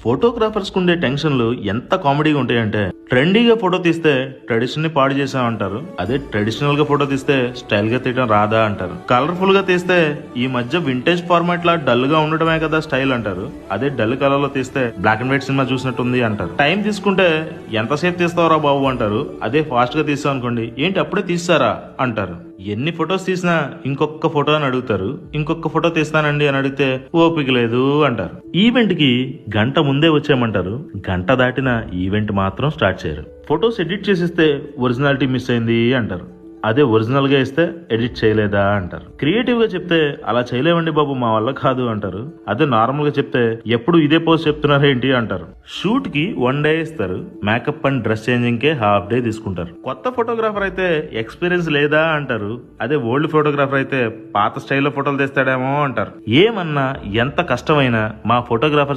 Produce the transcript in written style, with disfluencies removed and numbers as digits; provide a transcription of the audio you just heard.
Photographers కు ఉండే టెన్షన్లు ఎంత కామెడీగా ఉంటాయంటే, ట్రెండీగా ఫోటో తీస్తే ట్రెడిషన్ ని పాడు చేసామంటారు. అదే ట్రెడిషనల్ గా ఫోటో తీస్తే స్టైల్ గా తీయడం రాదా అంటారు. కలర్ఫుల్ గా తీస్తే ఈ మధ్య వింటేజ్ ఫార్మాట్ లా డల్ గా ఉండడమే కదా స్టైల్ అంటారు. అదే డల్ కలర్ లో తీస్తే బ్లాక్ అండ్ వైట్ సినిమా చూసినట్టుంది అంటారు. టైం తీసుకుంటే ఎంతసేపు తీస్తావరా బాబు అంటారు. అదే ఫాస్ట్ గా తీస్తాం అనుకోండి, ఏంటి అప్పుడే తీస్తారా అంటారు. ఎన్ని ఫొటోస్ తీసినా ఇంకొక ఫోటో అని అడుగుతారు. ఇంకొక ఫోటో తీస్తానండి అని అడిగితే ఓపిక లేదు అంటారు. ఈవెంట్ కి గంట ముందే వచ్చామంటారు. గంట దాటిన ఈవెంట్ మాత్రం స్టార్ట్ చేయరు. ఫొటోస్ ఎడిట్ చేసిస్తే ఒరిజినాలిటీ మిస్ అయింది అంటారు. అదే ఒరిజినల్ గా ఇస్తే ఎడిట్ చేయలేదా అంటారు. క్రియేటివ్ గా చెప్తే అలా చేయలేమండి బాబు మా వల్ల కాదు అంటారు. అదే నార్మల్ గా చెప్తే ఎప్పుడు ఇదే పోజ్ చెప్తున్నారేంటి అంటారు. షూట్ కి 1 డే ఇస్తారు. Makeup and dress changing K ½ day తీసుకుంటారు. కొత్త ఫోటోగ్రాఫర్ అయితే ఎక్స్పీరియన్స్ లేదా అంటారు. అదే ఓల్డ్ ఫోటోగ్రాఫర్ అయితే పాత స్టైల్లో ఫోటోలు తీస్తాడేమో అంటారు. ఏమన్నా ఎంత కష్టమైనా మా ఫోటోగ్రాఫర్స్